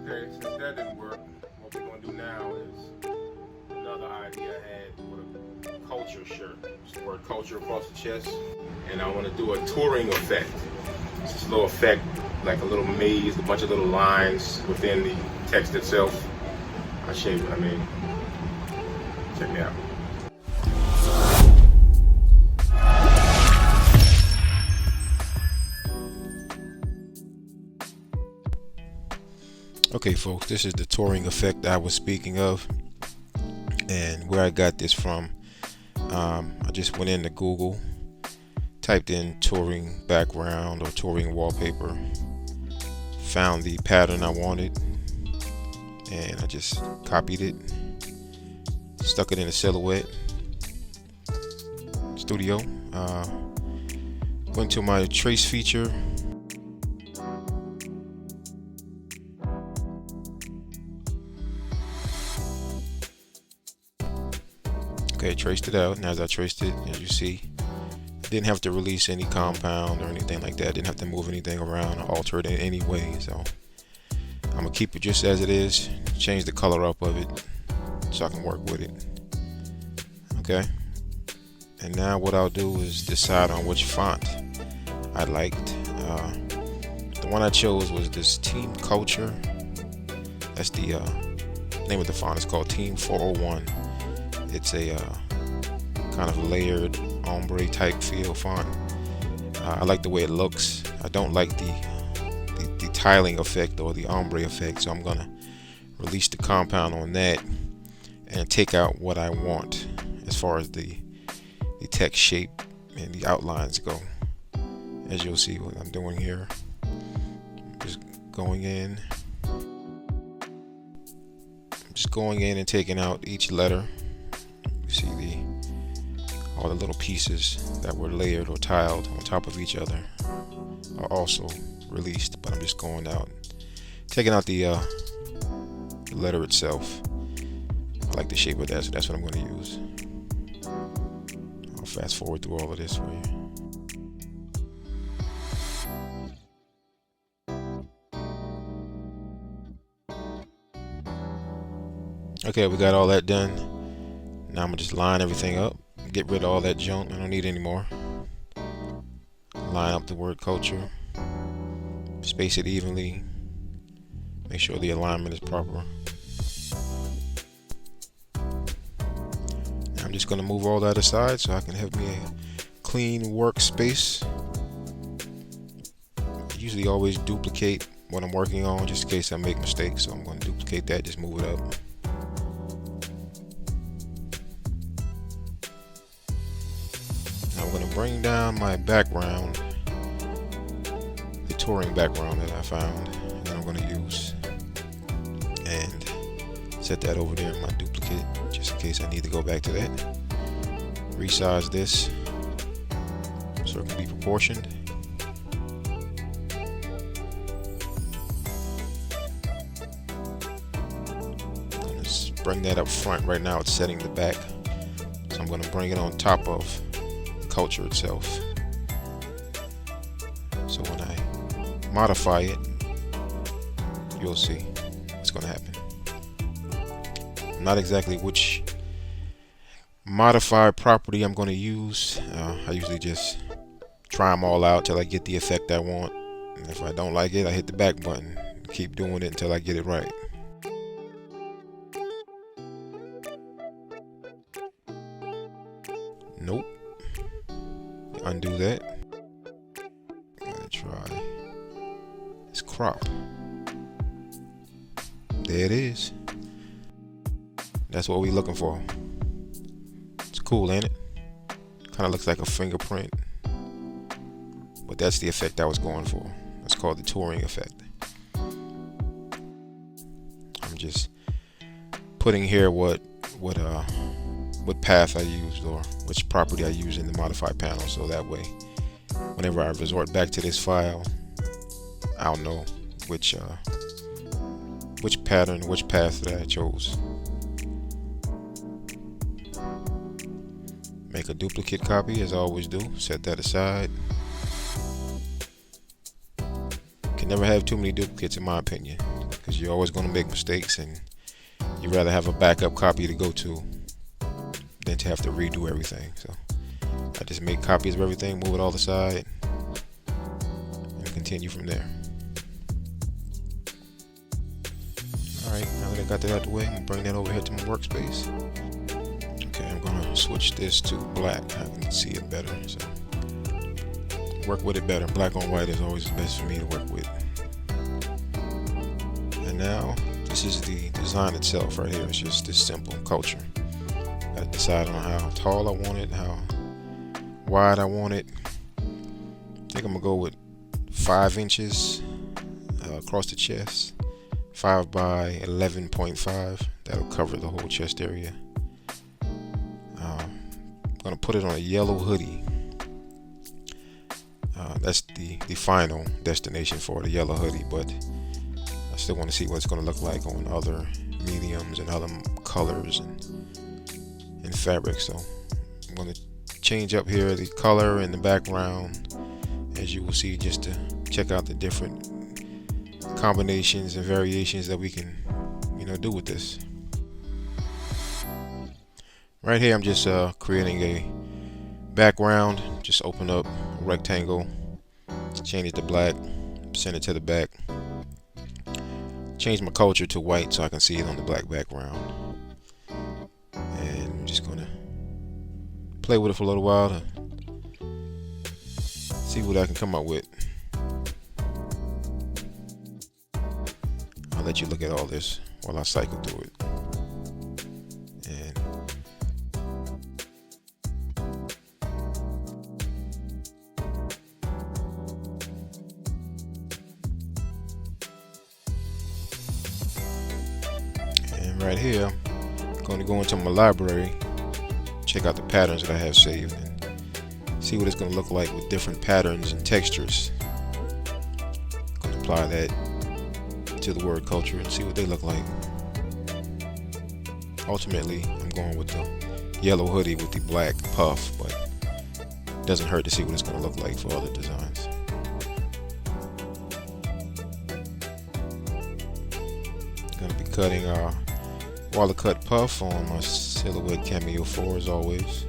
Okay, since that didn't work, what we're going to do now is another idea I had with a culture shirt. It's the word culture across the chest. And I want to do a Turing effect. It's this little effect, like a little maze, a bunch of little lines within the text itself. I'll show you what I mean. Check me out. Okay folks, this is the Turing effect I was speaking of, and where I got this from, I just went into Google, typed in Turing background or Turing wallpaper, found the pattern I wanted, and I just copied it, stuck it in a silhouette studio, went to my trace feature, okay, traced it out, and as I traced it, as you see, didn't have to release any compound or anything like that, didn't have to move anything around or alter it in any way, so I'm gonna keep it just as it is, change the color up of it so I can work with it. Okay, and now what I'll do is decide on which font I liked. The one I chose was this Team Culture. That's the name of the font. It's called Team 401. It's a kind of layered ombre type feel font. I like the way it looks. I don't like the tiling effect or the ombre effect, so I'm gonna release the compound on that and take out what I want as far as the text shape and the outlines go. As you'll see what I'm doing here, I'm just going in and taking out each letter. You see all the little pieces that were layered or tiled on top of each other are also released, but I'm just going out, taking out the letter itself. I like the shape of that, so that's what I'm going to use. I'll fast forward through all of this for you. Okay, we got all that done. Now I'm gonna just line everything up, get rid of all that junk I don't need anymore. Line up the word culture, space it evenly, make sure the alignment is proper. Now I'm just gonna move all that aside so I can have me a clean workspace. I usually always duplicate what I'm working on just in case I make mistakes, so I'm gonna duplicate that, just move it up. I'm going to bring down my background, the Turing background that I found, that I'm going to use, and set that over there in my duplicate just in case I need to go back to that. Resize this so it can be proportioned. Let's bring that up front. Right now it's setting the back, so I'm going to bring it on top of culture itself. So when I modify it, you'll see what's going to happen. I'm not exactly which modify property I'm going to use. I usually just try them all out till I get the effect I want, and if I don't like it, I hit the back button. Keep doing it until I get it right. Nope. Undo that. I'm gonna try this crop. There it is. That's what we're looking for. It's cool, ain't it? Kind of looks like a fingerprint, but that's the effect I was going for. It's called the Turing effect. I'm just putting here what path I used or which property I use in the modify panel, so that way whenever I resort back to this file, I'll know which pattern, which path that I chose. Make a duplicate copy as I always do, set that aside. Can never have too many duplicates in my opinion. because you're always going to make mistakes, and you'd rather have a backup copy to go to than to have to redo everything. So I just make copies of everything, move it all aside, and continue from there. Alright, now that I got that out the way, I'm going to bring that over here to my workspace. Okay, I'm going to switch this to black. I can see it better, so work with it better. Black on white is always the best for me to work with. And now, this is the design itself right here. It's just this simple culture. Got to decide on how tall I want it, how wide I want it. I think I'm going to go with 5 inches across the chest. 5 by 11.5. That'll cover the whole chest area. I'm going to put it on a yellow hoodie. That's the final destination for the yellow hoodie, but I still want to see what it's going to look like on other mediums and other colors and fabrics. So I'm going to change up here the color and the background, as you will see, just to check out the different combinations and variations that we can, do with this. Right here, I'm just creating a background. Just open up a rectangle, change it to black, send it to the back. Change my culture to white so I can see it on the black background. And I'm just gonna play with it for a little while to see what I can come up with. I'll let you look at all this while I cycle through it. And right here, I'm going to go into my library, check out the patterns that I have saved, and see what it's going to look like with different patterns and textures. I'm going to apply that to the word culture and see what they look like. Ultimately, I'm going with the yellow hoodie with the black puff, but it doesn't hurt to see what it's going to look like for other designs. I'm going to be cutting Walla cut puff on my Silhouette Cameo 4 as always.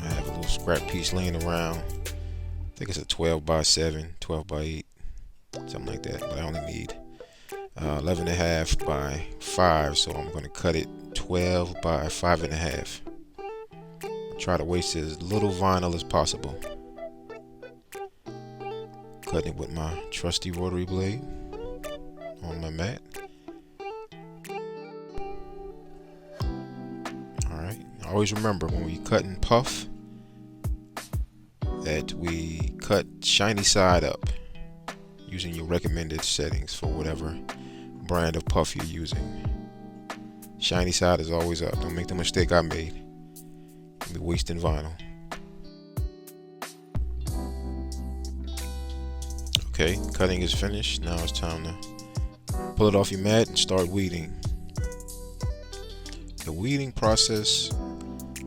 I have a little scrap piece laying around. I think it's a 12 by 7, 12 by 8, something like that, but I only need 11.5 by 5, so I'm going to cut it 12 by 5.5. Try to waste as little vinyl as possible. Cutting it with my trusty rotary blade on my mat. Alright, always remember when we cut and puff that we cut shiny side up using your recommended settings for whatever brand of puff you're using. Shiny side is always up. Don't make the mistake I made. You'll be wasting vinyl. Okay, cutting is finished. Now it's time to pull it off your mat and start weeding. The weeding process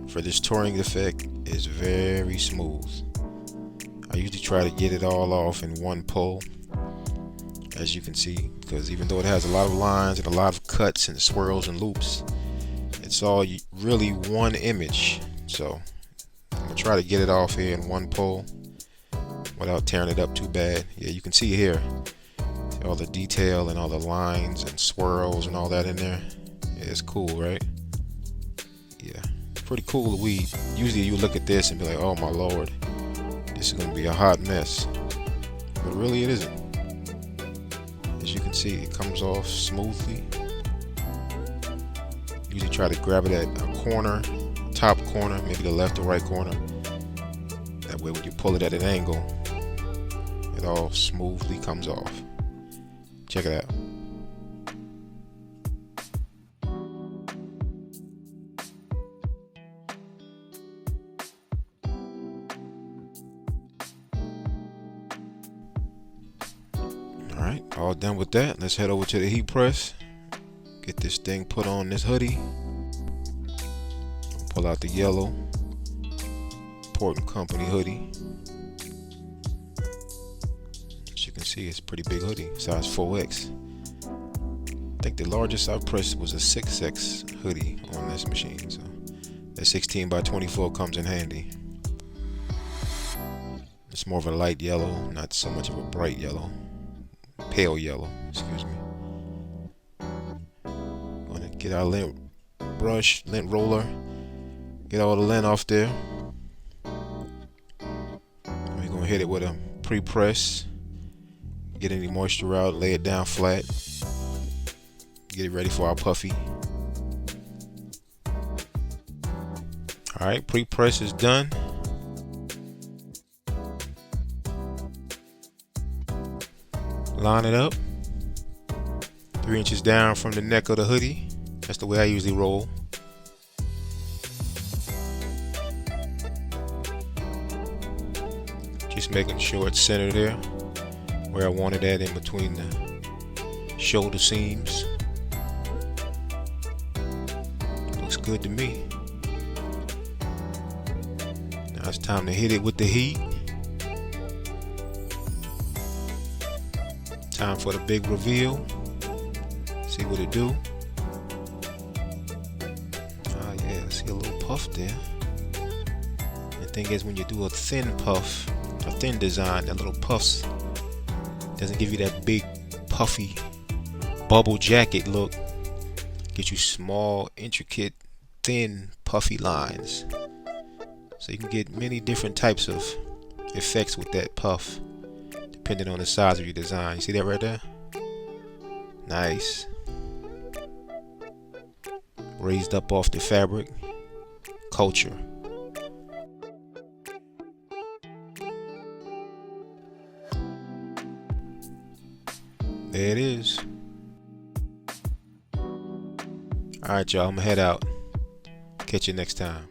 for this Turing Effect is very smooth. I usually try to get it all off in one pull, as you can see, because even though it has a lot of lines and a lot of cuts and swirls and loops, it's all really one image. So I'm gonna try to get it off here in one pull without tearing it up too bad. Yeah, you can see here all the detail and all the lines and swirls and all that in there. Yeah, it's cool, right? Yeah, pretty cool to weed. Usually you look at this and be like, oh my lord, this is gonna be a hot mess, but really it isn't. As you can see, it comes off smoothly. Usually try to grab it at a corner, top corner, maybe the left or right corner. That way when you pull it at an angle, it all smoothly comes off. Check it out. Alright, all done with that. Let's head over to the heat press. Get this thing put on this hoodie. Pull out the yellow Important Company hoodie. As you can see it's a pretty big hoodie, size 4X. I think the largest I've pressed was a 6X hoodie on this machine, so that 16 by 24 comes in handy. It's more of a light yellow, not so much of a bright yellow. Pale yellow, excuse me. Gonna get our lint brush, lint roller, get all the lint off there. We're gonna hit it with a pre-press, get any moisture out, lay it down flat, get it ready for our puffy. Alright, pre-press is done. Line it up 3 inches down from the neck of the hoodie. That's the way I usually roll. Just making sure it's centered there where I wanted that, in between the shoulder seams. Looks good to me. Now it's time to hit it with the heat. Time for the big reveal. See what it do. Ah yeah, see a little puff there. The thing is, when you do a thin puff, a thin design, that little puffs doesn't give you that big puffy bubble jacket look. Get you small, intricate, thin, puffy lines. So you can get many different types of effects with that puff, depending on the size of your design. You see that right there? Nice. Raised up off the fabric. Culture. There it is. Alright y'all, I'm gonna head out. Catch you next time.